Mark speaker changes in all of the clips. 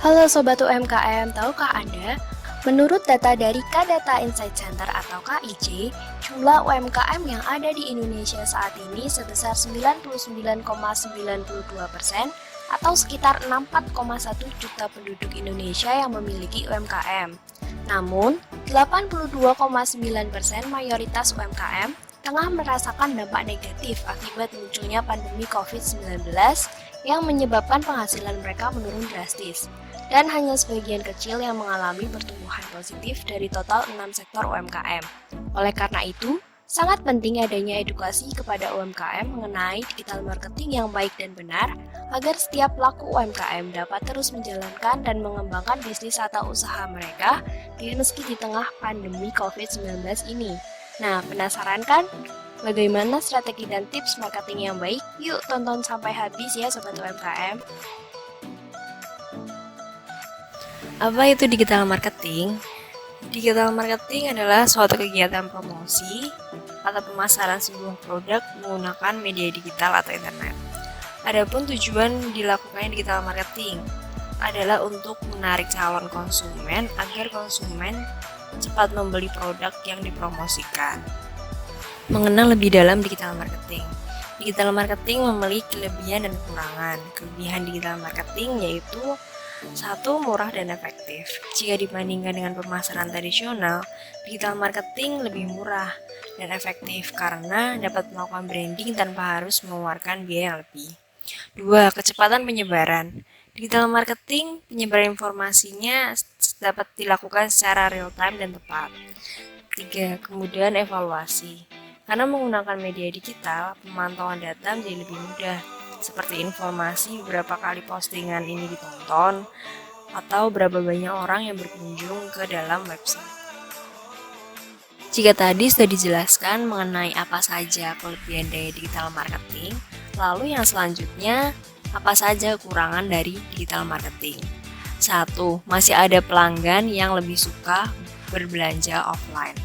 Speaker 1: Halo Sobat UMKM, tahukah Anda? Menurut data dari Kadata Insight Center atau KIC, jumlah UMKM yang ada di Indonesia saat ini sebesar 99,92% atau sekitar 64,1 juta penduduk Indonesia yang memiliki UMKM. Namun, 82,9% mayoritas UMKM tengah merasakan dampak negatif akibat munculnya pandemi COVID-19 yang menyebabkan penghasilan mereka menurun drastis. Dan hanya sebagian kecil yang mengalami pertumbuhan positif dari total 6 sektor UMKM. Oleh karena itu, sangat penting adanya edukasi kepada UMKM mengenai digital marketing yang baik dan benar agar setiap pelaku UMKM dapat terus menjalankan dan mengembangkan bisnis atau usaha mereka meski di tengah pandemi COVID-19 ini. Nah, penasaran kan? Bagaimana strategi dan tips marketing yang baik? Yuk tonton sampai habis ya Sobat UMKM. Apa itu digital marketing? Digital marketing adalah suatu kegiatan promosi atau pemasaran sebuah produk menggunakan media digital atau internet. Adapun tujuan dilakukannya digital marketing adalah untuk menarik calon konsumen agar konsumen cepat membeli produk yang dipromosikan. Mengenal lebih dalam digital marketing. Digital marketing memiliki kelebihan dan kekurangan. Kelebihan digital marketing yaitu 1. Murah dan efektif. Jika dibandingkan dengan pemasaran tradisional, digital marketing lebih murah dan efektif karena dapat melakukan branding tanpa harus mengeluarkan biaya yang lebih. 2. Kecepatan penyebaran. Digital marketing, penyebaran informasinya dapat dilakukan secara real time dan tepat. 3. Kemudian evaluasi. Karena menggunakan media digital, pemantauan data menjadi lebih mudah, seperti informasi berapa kali postingan ini ditonton, atau berapa banyak orang yang berkunjung ke dalam website. Jika tadi sudah dijelaskan mengenai apa saja kelebihan dari digital marketing, lalu yang selanjutnya, apa saja kekurangan dari digital marketing? 1. Masih ada pelanggan yang lebih suka berbelanja offline.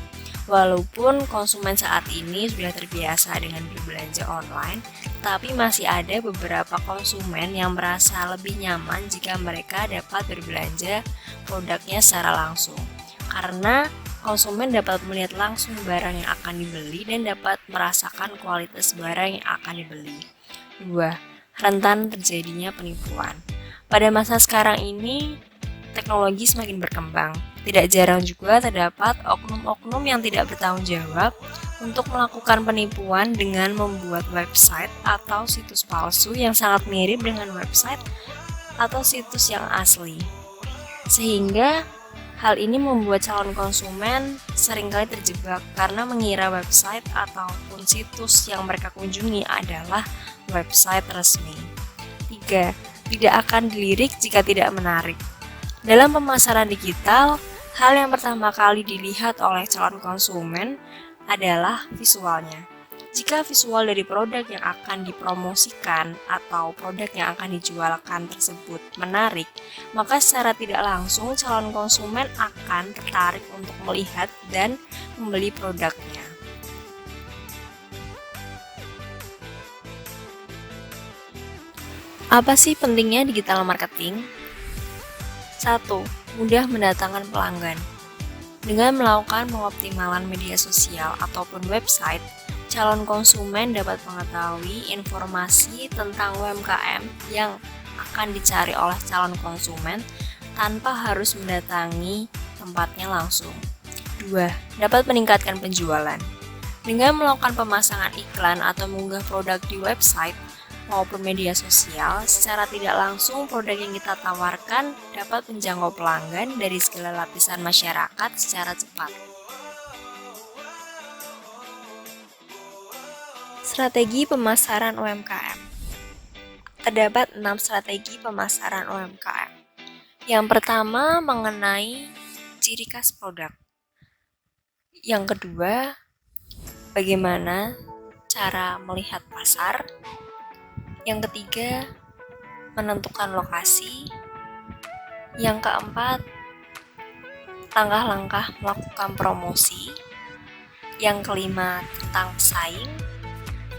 Speaker 1: Walaupun konsumen saat ini sudah terbiasa dengan berbelanja online, tapi masih ada beberapa konsumen yang merasa lebih nyaman jika mereka dapat berbelanja produknya secara langsung. Karena konsumen dapat melihat langsung barang yang akan dibeli dan dapat merasakan kualitas barang yang akan dibeli. 2. Rentan terjadinya penipuan. Pada masa sekarang ini, teknologi semakin berkembang. Tidak jarang juga terdapat oknum-oknum yang tidak bertanggung jawab untuk melakukan penipuan dengan membuat website atau situs palsu yang sangat mirip dengan website atau situs yang asli. Sehingga hal ini membuat calon konsumen seringkali terjebak karena mengira website ataupun situs yang mereka kunjungi adalah website resmi. 3. Tidak akan dilirik jika tidak menarik. Dalam pemasaran digital, hal yang pertama kali dilihat oleh calon konsumen adalah visualnya. Jika visual dari produk yang akan dipromosikan atau produk yang akan dijualkan tersebut menarik, maka secara tidak langsung calon konsumen akan tertarik untuk melihat dan membeli produknya. Apa sih pentingnya digital marketing? 1. Mudah mendatangkan pelanggan. Dengan melakukan pengoptimalan media sosial ataupun website, calon konsumen dapat mengetahui informasi tentang UMKM yang akan dicari oleh calon konsumen tanpa harus mendatangi tempatnya langsung. 2. Dapat meningkatkan penjualan. Dengan melakukan pemasangan iklan atau mengunggah produk di website maupun media sosial, secara tidak langsung produk yang kita tawarkan dapat menjangkau pelanggan dari segala lapisan masyarakat secara cepat. Strategi pemasaran UMKM. Terdapat 6 strategi pemasaran UMKM. Yang pertama mengenai ciri khas produk. Yang kedua, bagaimana cara melihat pasar. Yang ketiga, menentukan lokasi. Yang keempat, langkah-langkah melakukan promosi. Yang kelima, tentang pesaing.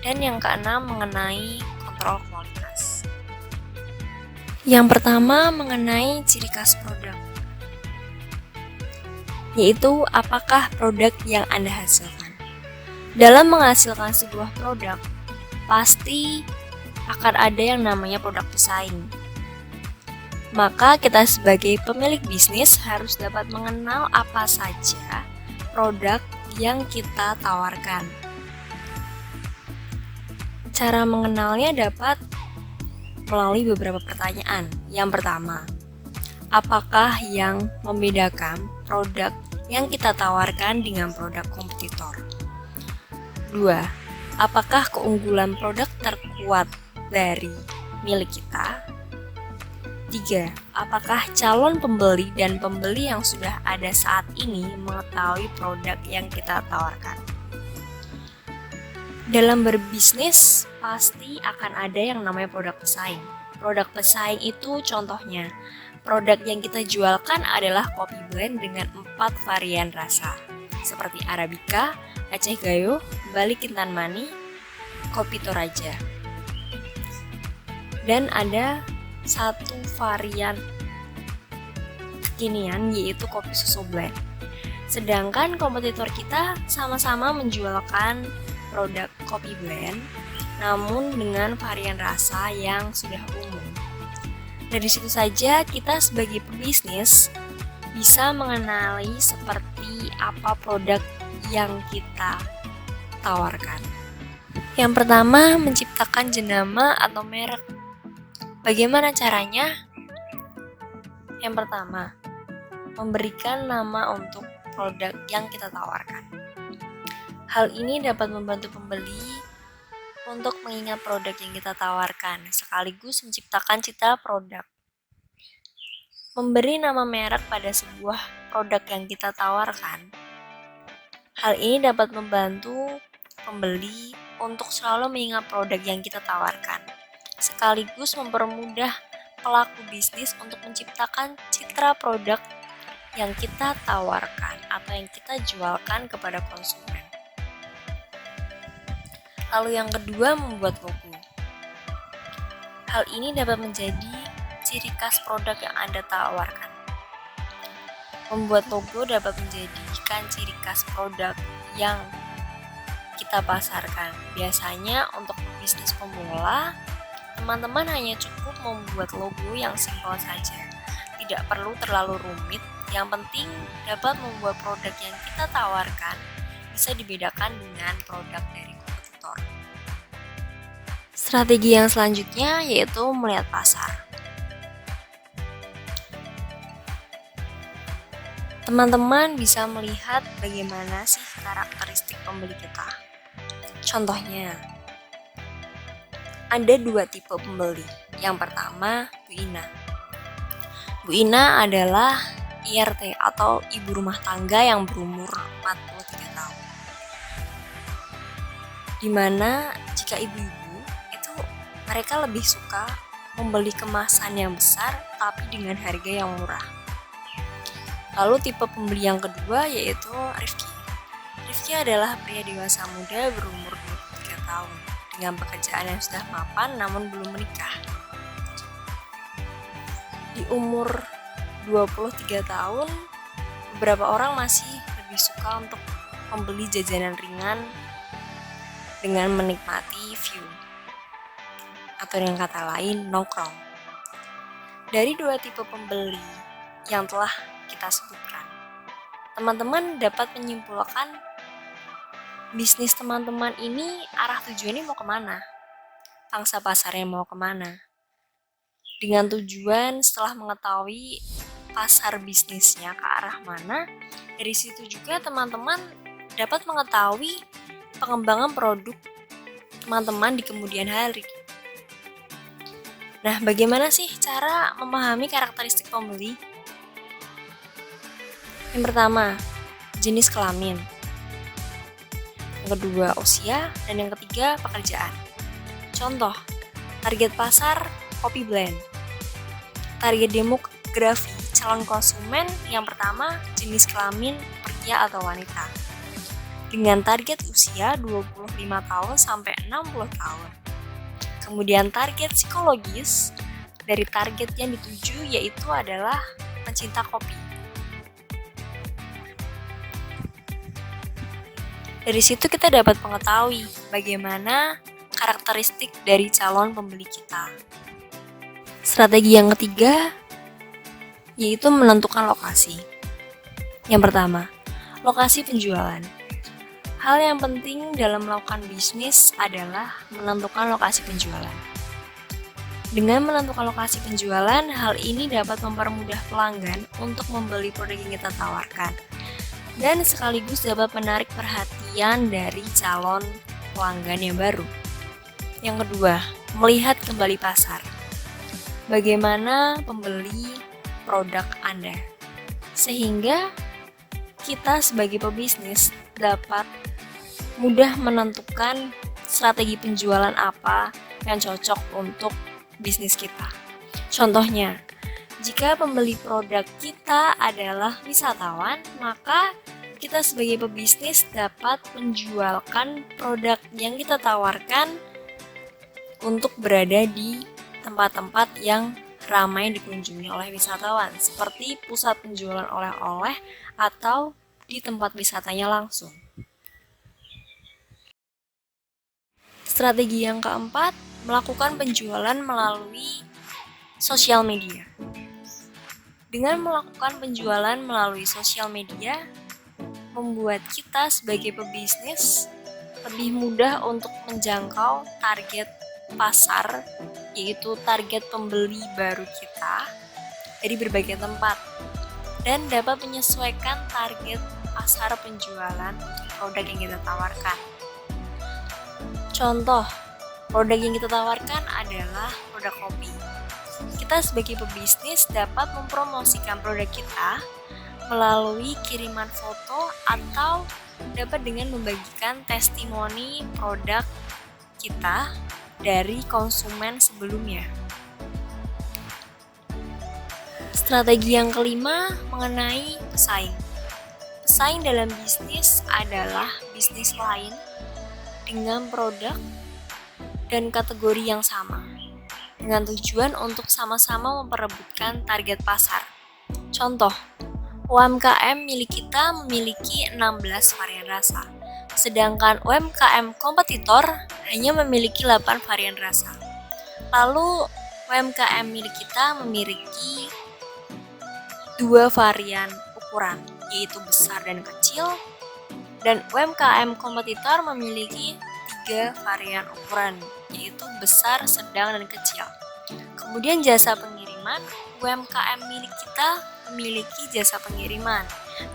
Speaker 1: Dan yang keenam, mengenai kontrol kualitas. Yang pertama mengenai ciri khas produk, yaitu apakah produk yang Anda hasilkan. Dalam menghasilkan sebuah produk, pasti akan ada yang namanya produk pesaing. Maka kita sebagai pemilik bisnis harus dapat mengenal apa saja produk yang kita tawarkan. Cara mengenalnya dapat melalui beberapa pertanyaan. Yang pertama, apakah yang membedakan produk yang kita tawarkan dengan produk kompetitor? 2. Apakah keunggulan produk terkuat dari milik kita? 3. Apakah calon pembeli dan pembeli yang sudah ada saat ini mengetahui produk yang kita tawarkan? Dalam berbisnis, pasti akan ada yang namanya produk pesaing. Produk pesaing itu contohnya, produk yang kita jualkan adalah kopi blend dengan 4 varian rasa, seperti Arabica, Aceh Gayo, Bali Kintan Mani, Kopi Toraja. Dan ada satu varian kekinian yaitu kopi susu blend. Sedangkan kompetitor kita sama-sama menjualkan produk kopi blend namun dengan varian rasa yang sudah umum. Dari situ saja kita sebagai pebisnis bisa mengenali seperti apa produk yang kita tawarkan. Yang pertama, menciptakan jenama atau merek. Bagaimana caranya? Yang pertama, memberikan nama untuk produk yang kita tawarkan. Hal ini dapat membantu pembeli untuk mengingat produk yang kita tawarkan, sekaligus menciptakan citra produk. Memberi nama merek pada sebuah produk yang kita tawarkan, hal ini dapat membantu pembeli untuk selalu mengingat produk yang kita tawarkan, sekaligus mempermudah pelaku bisnis untuk menciptakan citra produk yang kita tawarkan atau yang kita jualkan kepada konsumen. Lalu yang kedua, membuat logo. Hal ini dapat menjadi ciri khas produk yang Anda tawarkan. Membuat logo dapat menjadikan ciri khas produk yang kita pasarkan. Biasanya untuk bisnis pemula, teman-teman hanya cukup membuat logo yang simpel saja. Tidak perlu terlalu rumit, yang penting dapat membuat produk yang kita tawarkan bisa dibedakan dengan produk dari kompetitor. Strategi yang selanjutnya yaitu melihat pasar. Teman-teman bisa melihat bagaimana sih karakteristik pembeli kita. Contohnya, ada 2 tipe pembeli. Yang pertama, Bu Ina. Bu Ina adalah IRT atau ibu rumah tangga yang berumur 43 tahun. Dimana jika ibu-ibu itu mereka lebih suka membeli kemasan yang besar tapi dengan harga yang murah. Lalu tipe pembeli yang kedua yaitu Rifki. Rifki adalah pria dewasa muda berumur 23 tahun dengan pekerjaan yang sudah mapan namun belum menikah. Di umur 23 tahun, beberapa orang masih lebih suka untuk membeli jajanan ringan dengan menikmati view, atau dengan kata lain, nongkrong. Dari 2 tipe pembeli yang telah kita sebutkan, teman-teman dapat menyimpulkan bisnis teman-teman ini arah tujuannya mau kemana, pangsa pasarnya mau kemana. Dengan tujuan setelah mengetahui pasar bisnisnya ke arah mana, dari situ juga teman-teman dapat mengetahui pengembangan produk teman-teman di kemudian hari. Nah, bagaimana sih cara memahami karakteristik pembeli? Yang pertama, jenis kelamin. Yang kedua, usia. Dan yang ketiga, pekerjaan. Contoh, target pasar, kopi blend. Target demografi calon konsumen yang pertama, jenis kelamin, pria atau wanita. Dengan target usia 25 tahun sampai 60 tahun. Kemudian target psikologis dari target yang dituju, yaitu adalah pencinta kopi. Dari situ kita dapat mengetahui bagaimana karakteristik dari calon pembeli kita. Strategi yang ketiga yaitu menentukan lokasi. Yang pertama, lokasi penjualan. Hal yang penting dalam melakukan bisnis adalah menentukan lokasi penjualan. Dengan menentukan lokasi penjualan, hal ini dapat mempermudah pelanggan untuk membeli produk yang kita tawarkan dan sekaligus dapat menarik perhatian dari calon pelanggan yang baru. Yang kedua, melihat kembali pasar. Bagaimana pembeli produk Anda, sehingga kita sebagai pebisnis dapat mudah menentukan strategi penjualan apa yang cocok untuk bisnis kita. Contohnya, jika pembeli produk kita adalah wisatawan, maka kita sebagai pebisnis dapat menjualkan produk yang kita tawarkan untuk berada di tempat-tempat yang ramai dikunjungi oleh wisatawan, seperti pusat penjualan oleh-oleh atau di tempat wisatanya langsung. Strategi yang keempat, melakukan penjualan melalui sosial media. Dengan melakukan penjualan melalui sosial media, membuat kita sebagai pebisnis lebih mudah untuk menjangkau target pasar, yaitu target pembeli baru kita dari berbagai tempat, dan dapat menyesuaikan target pasar penjualan untuk produk yang kita tawarkan. Contoh, produk yang kita tawarkan adalah produk kopi. Kita sebagai pebisnis dapat mempromosikan produk kita melalui kiriman foto atau dapat dengan membagikan testimoni produk kita dari konsumen sebelumnya. Strategi yang kelima mengenai pesaing. Pesaing dalam bisnis adalah bisnis lain dengan produk dan kategori yang sama, dengan tujuan untuk sama-sama memperebutkan target pasar. Contoh, UMKM milik kita memiliki 16 varian rasa, sedangkan UMKM kompetitor hanya memiliki 8 varian rasa. Lalu, UMKM milik kita memiliki 2 varian ukuran, yaitu besar dan kecil, dan UMKM kompetitor memiliki 3 varian ukuran, yaitu besar, sedang, dan kecil. Kemudian jasa pengiriman, UMKM milik kita memiliki jasa pengiriman,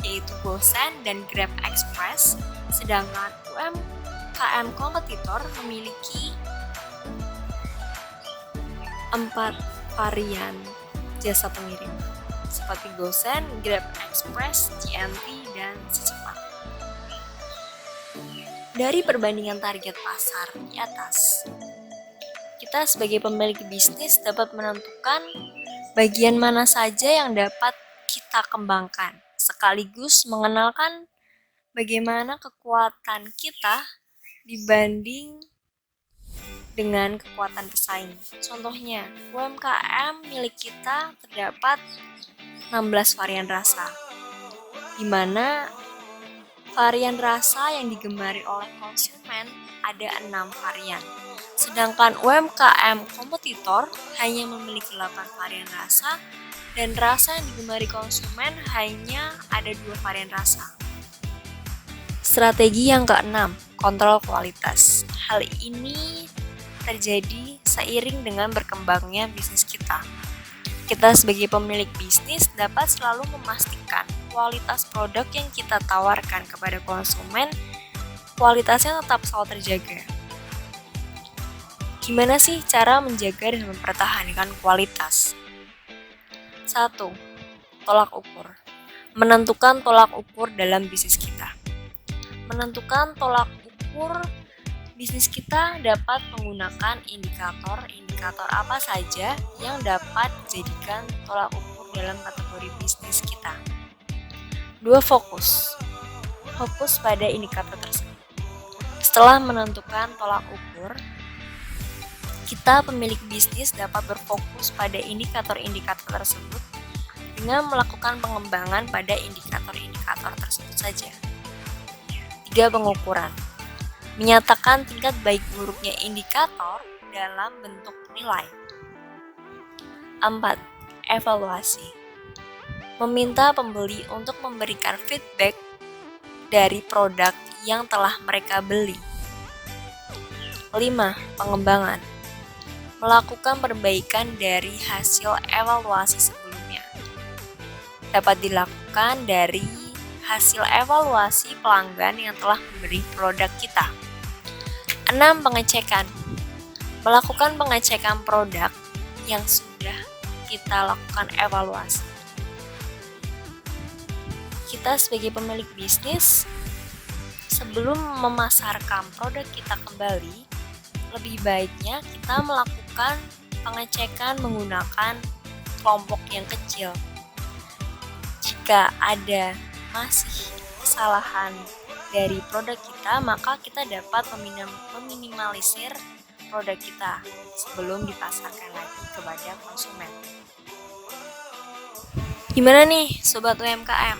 Speaker 1: yaitu GoSend dan Grab Express, sedangkan UMKM kompetitor memiliki 4 varian jasa pengiriman, seperti GoSend, Grab Express, GNT, dan Secepat. Dari perbandingan target pasar di atas, kita sebagai pemilik bisnis dapat menentukan bagian mana saja yang dapat kita kembangkan, sekaligus mengenalkan bagaimana kekuatan kita dibanding dengan kekuatan pesaing. Contohnya, UMKM milik kita terdapat 16 varian rasa, di mana varian rasa yang digemari oleh konsumen ada 6 varian. Sedangkan UMKM kompetitor hanya memiliki 8 varian rasa dan rasa yang digemari konsumen hanya ada 2 varian rasa. Strategi yang keenam, kontrol kualitas. Hal ini terjadi seiring dengan berkembangnya bisnis kita. Kita sebagai pemilik bisnis dapat selalu memastikan kualitas produk yang kita tawarkan kepada konsumen, kualitasnya tetap selalu terjaga. Gimana sih cara menjaga dan mempertahankan kualitas? 1. Tolak ukur. Menentukan tolak ukur dalam bisnis kita. Menentukan tolak ukur bisnis kita dapat menggunakan indikator apa saja yang dapat dijadikan tolak ukur dalam kategori bisnis kita. 2. Fokus pada indikator tersebut. Setelah menentukan tolak ukur, Kita pemilik bisnis dapat berfokus pada indikator-indikator tersebut dengan melakukan pengembangan pada indikator-indikator tersebut saja. 3. Pengukuran. Menyatakan tingkat baik buruknya indikator dalam bentuk nilai. 4. Evaluasi. Meminta pembeli untuk memberikan feedback dari produk yang telah mereka beli. 5. Pengembangan. Melakukan perbaikan dari hasil evaluasi sebelumnya. Dapat dilakukan dari hasil evaluasi pelanggan yang telah membeli produk kita. 6. Pengecekan. Melakukan pengecekan produk yang sudah kita lakukan evaluasi. Kita sebagai pemilik bisnis, sebelum memasarkan produk kita kembali, lebih baiknya kita melakukan pengecekan menggunakan kelompok yang kecil. Jika ada masih kesalahan dari produk kita, maka kita dapat meminimalisir produk kita sebelum dipasarkan lagi kepada konsumen. Gimana nih Sobat UMKM?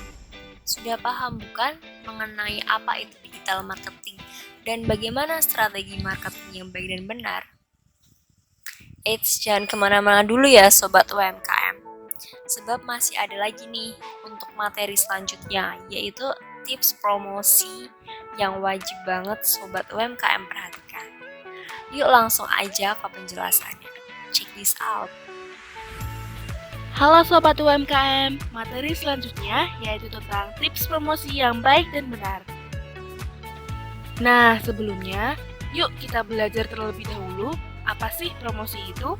Speaker 1: Sudah paham bukan mengenai apa itu digital marketing dan bagaimana strategi marketing yang baik dan benar? Eits, jangan kemana-mana dulu ya Sobat UMKM, sebab masih ada lagi nih untuk materi selanjutnya, yaitu tips promosi yang wajib banget Sobat UMKM perhatikan. Yuk langsung aja ke penjelasannya. Check this out.
Speaker 2: Halo Sobat UMKM, materi selanjutnya yaitu tentang tips promosi yang baik dan benar. Nah, sebelumnya, yuk kita belajar terlebih dahulu, apa sih promosi itu?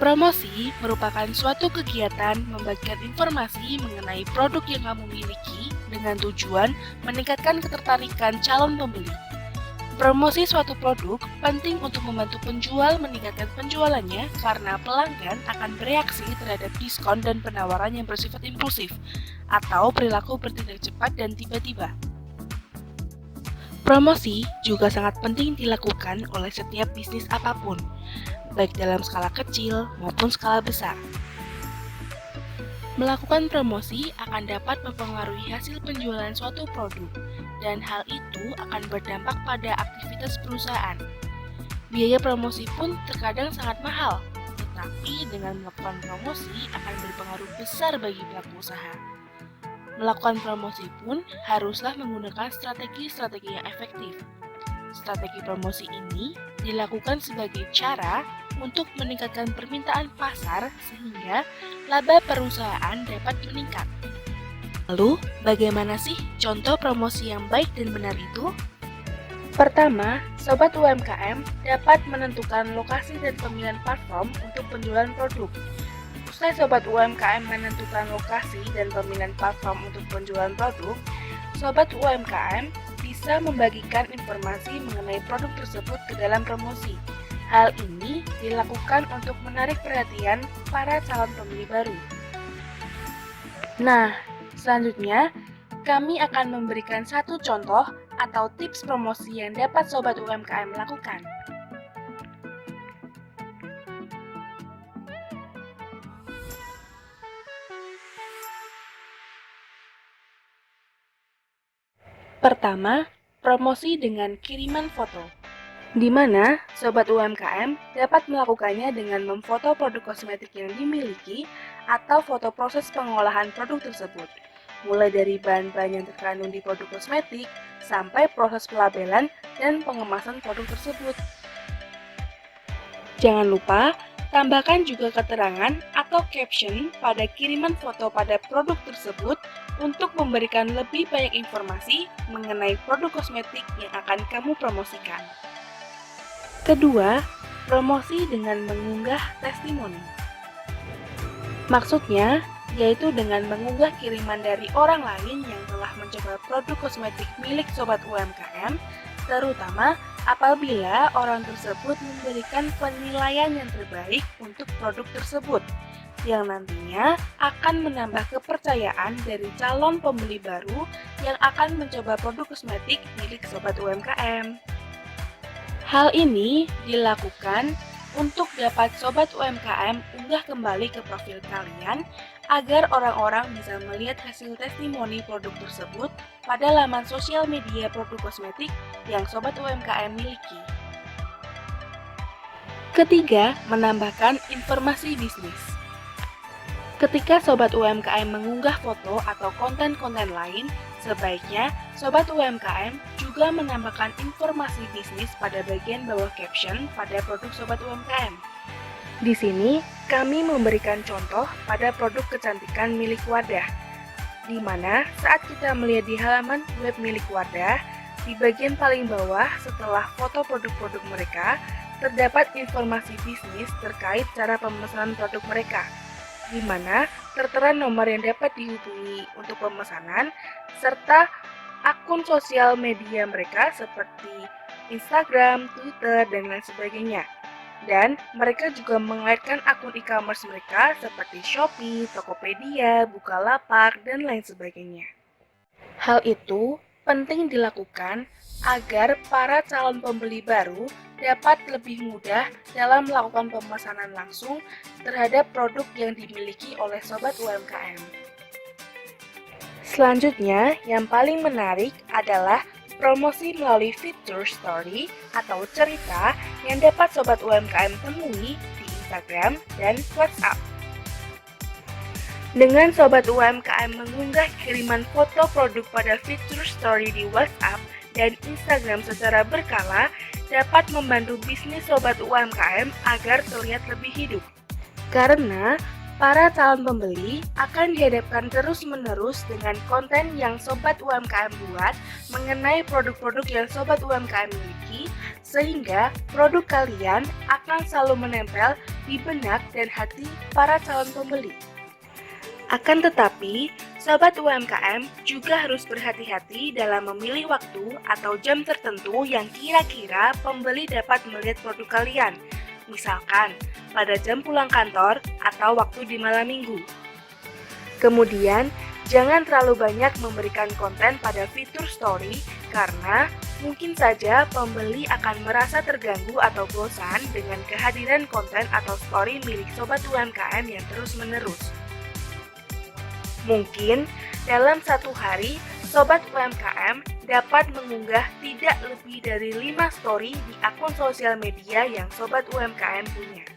Speaker 2: Promosi merupakan suatu kegiatan membagikan informasi mengenai produk yang kamu miliki dengan tujuan meningkatkan ketertarikan calon pembeli. Promosi suatu produk penting untuk membantu penjual meningkatkan penjualannya karena pelanggan akan bereaksi terhadap diskon dan penawaran yang bersifat impulsif atau perilaku bertindak cepat dan tiba-tiba. Promosi juga sangat penting dilakukan oleh setiap bisnis apapun, baik dalam skala kecil maupun skala besar. Melakukan promosi akan dapat mempengaruhi hasil penjualan suatu produk, dan hal itu akan berdampak pada aktivitas perusahaan. Biaya promosi pun terkadang sangat mahal, tetapi dengan melakukan promosi akan berpengaruh besar bagi pelaku usaha. Melakukan promosi pun haruslah menggunakan strategi-strategi yang efektif. Strategi promosi ini dilakukan sebagai cara untuk meningkatkan permintaan pasar sehingga laba perusahaan dapat meningkat. Lalu, bagaimana sih contoh promosi yang baik dan benar itu? Pertama, Sobat UMKM dapat menentukan lokasi dan pemilihan platform untuk penjualan produk. Usai Sobat UMKM menentukan lokasi dan pemilihan platform untuk penjualan produk, Sobat UMKM bisa membagikan informasi mengenai produk tersebut ke dalam promosi. Hal ini dilakukan untuk menarik perhatian para calon pembeli baru. Nah, selanjutnya kami akan memberikan satu contoh atau tips promosi yang dapat Sobat UMKM lakukan. Pertama, promosi dengan kiriman foto, di mana Sobat UMKM dapat melakukannya dengan memfoto produk kosmetik yang dimiliki atau foto proses pengolahan produk tersebut, mulai dari bahan-bahan yang terkandung di produk kosmetik sampai proses pelabelan dan pengemasan produk tersebut. Jangan lupa, tambahkan juga keterangan atau caption pada kiriman foto pada produk tersebut untuk memberikan lebih banyak informasi mengenai produk kosmetik yang akan kamu promosikan. Kedua, promosi dengan mengunggah testimoni. Maksudnya, yaitu dengan mengunggah kiriman dari orang lain yang telah mencoba produk kosmetik milik Sobat UMKM, terutama apabila orang tersebut memberikan penilaian yang terbaik untuk produk tersebut, yang nantinya akan menambah kepercayaan dari calon pembeli baru yang akan mencoba produk kosmetik milik Sobat UMKM. Hal ini dilakukan untuk dapat sobat UMKM unggah kembali ke profil kalian agar orang-orang bisa melihat hasil testimoni produk tersebut pada laman sosial media produk kosmetik yang sobat UMKM miliki. Ketiga, menambahkan informasi bisnis. Ketika sobat UMKM mengunggah foto atau konten-konten lain, sebaiknya sobat UMKM juga menambahkan informasi bisnis pada bagian bawah caption pada produk sobat UMKM. Di sini, kami memberikan contoh pada produk kecantikan milik Wardah, di mana saat kita melihat di halaman web milik Wardah, di bagian paling bawah setelah foto produk-produk mereka, terdapat informasi bisnis terkait cara pemesanan produk mereka, di mana tertera nomor yang dapat dihubungi untuk pemesanan, serta akun sosial media mereka seperti Instagram, Twitter, dan lain sebagainya. Dan mereka juga mengaitkan akun e-commerce mereka seperti Shopee, Tokopedia, Bukalapak, dan lain sebagainya. Hal itu penting dilakukan agar para calon pembeli baru dapat lebih mudah dalam melakukan pemesanan langsung terhadap produk yang dimiliki oleh sobat UMKM. Selanjutnya, yang paling menarik adalah promosi melalui fitur story atau cerita yang dapat sobat UMKM temui di Instagram dan WhatsApp. Dengan sobat UMKM mengunggah kiriman foto produk pada fitur story di WhatsApp dan Instagram secara berkala, dapat membantu bisnis sobat UMKM agar terlihat lebih hidup. Karena para calon pembeli akan dihadapkan terus-menerus dengan konten yang sobat UMKM buat mengenai produk-produk yang sobat UMKM miliki, sehingga produk kalian akan selalu menempel di benak dan hati para calon pembeli. Akan tetapi, sobat UMKM juga harus berhati-hati dalam memilih waktu atau jam tertentu yang kira-kira pembeli dapat melihat produk kalian. Misalkan, pada jam pulang kantor atau waktu di malam minggu. Kemudian, jangan terlalu banyak memberikan konten pada fitur story karena mungkin saja pembeli akan merasa terganggu atau bosan dengan kehadiran konten atau story milik sobat UMKM yang terus-menerus. Mungkin dalam satu hari, sobat UMKM dapat mengunggah tidak lebih dari 5 story di akun sosial media yang sobat UMKM punya.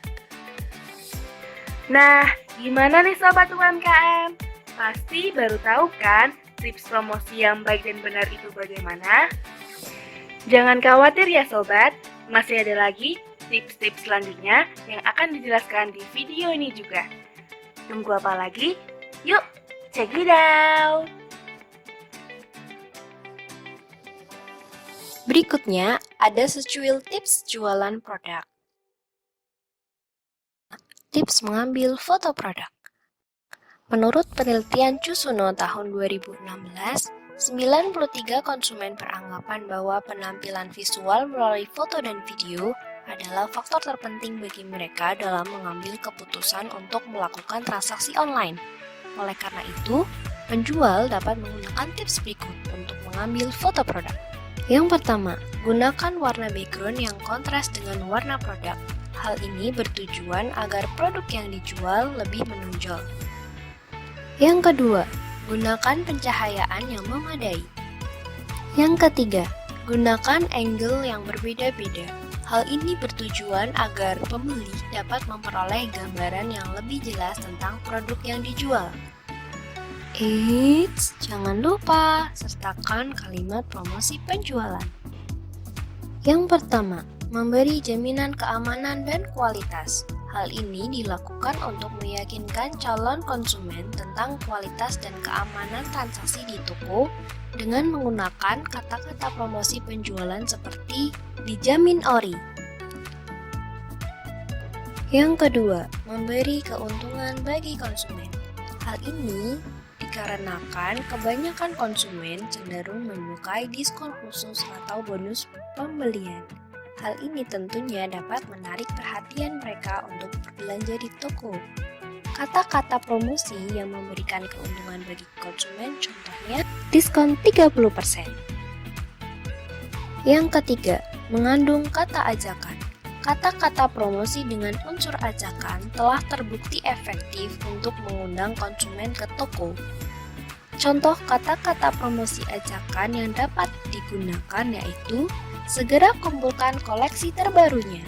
Speaker 2: Nah, gimana nih sobat UMKM? Pasti baru tahu kan tips promosi yang baik dan benar itu bagaimana? Jangan khawatir ya sobat, masih ada lagi tips-tips selanjutnya yang akan dijelaskan di video ini juga. Tunggu apa lagi? Yuk, check it out!
Speaker 1: Berikutnya, ada secuil tips jualan produk. Tips mengambil foto produk. Menurut penelitian Cusuno tahun 2016, 93 konsumen beranggapan bahwa penampilan visual melalui foto dan video adalah faktor terpenting bagi mereka dalam mengambil keputusan untuk melakukan transaksi online. Oleh karena itu, penjual dapat menggunakan tips berikut untuk mengambil foto produk. Yang pertama, gunakan warna background yang kontras dengan warna produk. Hal ini bertujuan agar produk yang dijual lebih menonjol. Yang kedua, gunakan pencahayaan yang memadai. Yang ketiga, gunakan angle yang berbeda-beda. Hal ini bertujuan agar pembeli dapat memperoleh gambaran yang lebih jelas tentang produk yang dijual. Eits, jangan lupa sertakan kalimat promosi penjualan. Yang pertama, memberi jaminan keamanan dan kualitas. Hal ini dilakukan untuk meyakinkan calon konsumen tentang kualitas dan keamanan transaksi di toko dengan menggunakan kata-kata promosi penjualan seperti dijamin ori. Yang kedua, memberi keuntungan bagi konsumen. Hal ini dikarenakan kebanyakan konsumen cenderung menyukai diskon khusus atau bonus pembelian. Hal ini tentunya dapat menarik perhatian mereka untuk berbelanja di toko. Kata-kata promosi yang memberikan keuntungan bagi konsumen contohnya diskon 30%. Yang ketiga, mengandung kata ajakan. Kata-kata promosi dengan unsur ajakan telah terbukti efektif untuk mengundang konsumen ke toko. Contoh kata-kata promosi ajakan yang dapat digunakan yaitu segera kumpulkan koleksi terbarunya.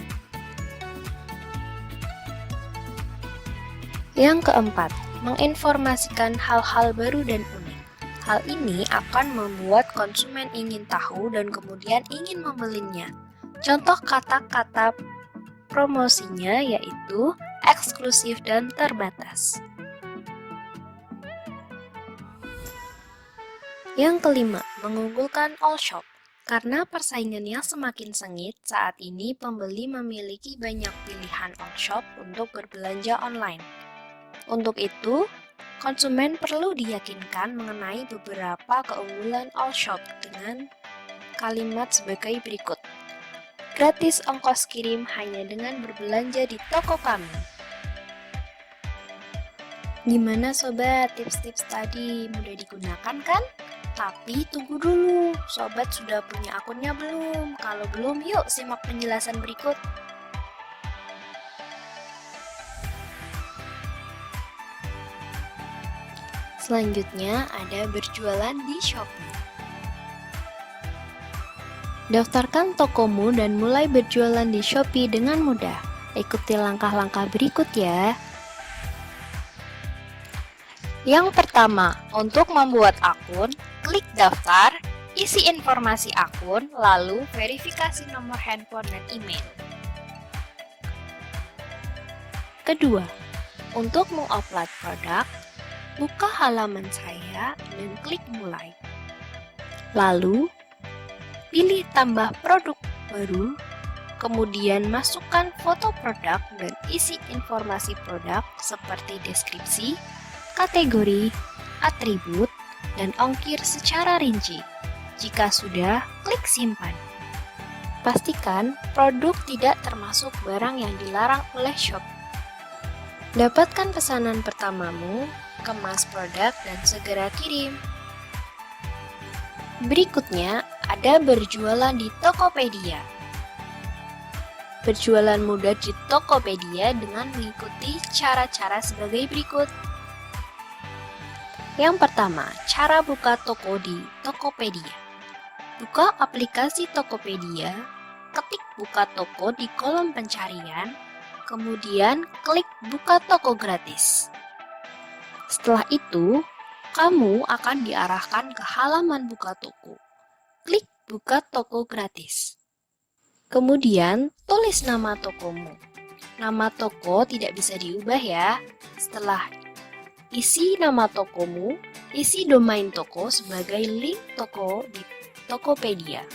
Speaker 1: Yang keempat, menginformasikan hal-hal baru dan unik. Hal ini akan membuat konsumen ingin tahu dan kemudian ingin membelinya. Contoh kata-kata promosinya yaitu eksklusif dan terbatas. Yang kelima, mengunggulkan all shop. Karena persaingannya semakin sengit, saat ini pembeli memiliki banyak pilihan all shop untuk berbelanja online. Untuk itu, konsumen perlu diyakinkan mengenai beberapa keunggulan all shop dengan kalimat sebagai berikut. Gratis ongkos kirim hanya dengan berbelanja di toko kami. Gimana sobat, tips-tips tadi mudah digunakan kan? Tapi tunggu dulu, sobat sudah punya akunnya belum? Kalau belum, yuk simak penjelasan berikut. Selanjutnya ada berjualan di Shopee. Daftarkan tokomu dan mulai berjualan di Shopee dengan mudah. Ikuti langkah-langkah berikut ya. Yang pertama, untuk membuat akun, klik daftar, isi informasi akun, lalu verifikasi nomor handphone dan email. Kedua, untuk mengupload produk, buka halaman saya dan klik mulai. Lalu, pilih tambah produk baru, kemudian masukkan foto produk dan isi informasi produk seperti deskripsi, kategori, atribut, dan ongkir secara rinci. Jika sudah, klik simpan. Pastikan produk tidak termasuk barang yang dilarang oleh Shopee. Dapatkan pesanan pertamamu, kemas produk, dan segera kirim. Berikutnya, ada berjualan di Tokopedia. Berjualan mudah di Tokopedia dengan mengikuti cara-cara sebagai berikut. Yang pertama, cara buka toko di Tokopedia. Buka aplikasi Tokopedia, ketik buka toko di kolom pencarian, kemudian klik buka toko gratis. Setelah itu, kamu akan diarahkan ke halaman buka toko. Klik buka toko gratis. Kemudian, tulis nama tokomu. Nama toko tidak bisa diubah ya. Setelah isi nama tokomu, isi domain toko sebagai link toko di Tokopedia.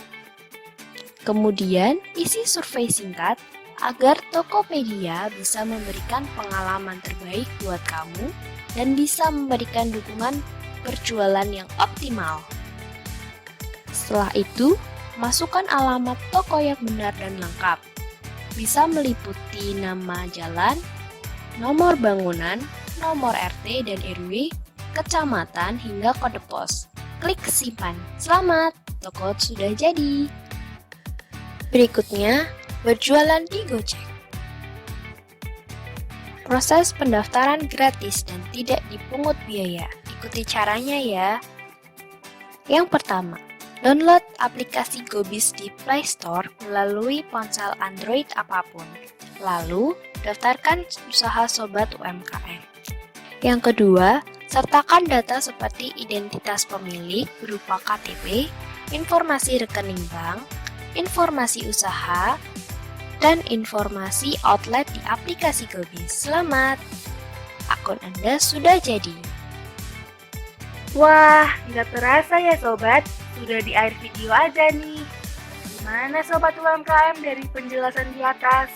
Speaker 1: Kemudian, isi survei singkat agar Tokopedia bisa memberikan pengalaman terbaik buat kamu dan bisa memberikan dukungan berjualan yang optimal. Setelah itu, masukkan alamat toko yang benar dan lengkap. Bisa meliputi nama jalan, nomor bangunan, nomor RT dan RW, kecamatan hingga kode pos. Klik simpan. Selamat, toko sudah jadi. Berikutnya, berjualan di Gojek. Proses pendaftaran gratis dan tidak dipungut biaya. Ikuti caranya ya. Yang pertama, download aplikasi Gobis di Play Store melalui ponsel Android apapun. Lalu, daftarkan usaha sobat UMKM. Yang kedua, sertakan data seperti identitas pemilik berupa KTP, informasi rekening bank, informasi usaha, dan informasi outlet di aplikasi Gobis. Selamat! Akun Anda sudah jadi.
Speaker 2: Wah, nggak terasa ya sobat, sudah di akhir video aja nih. Gimana sobat UMKM dari penjelasan di atas?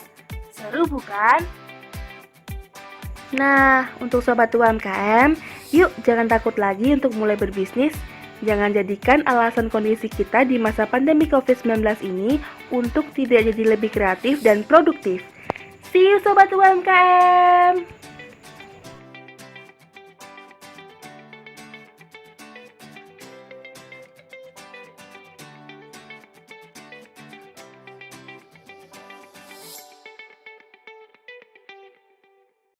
Speaker 2: Seru bukan? Nah, untuk sobat UMKM, yuk jangan takut lagi untuk mulai berbisnis. Jangan jadikan alasan kondisi kita di masa pandemi COVID-19 ini untuk tidak jadi lebih kreatif dan produktif. See you sobat UMKM!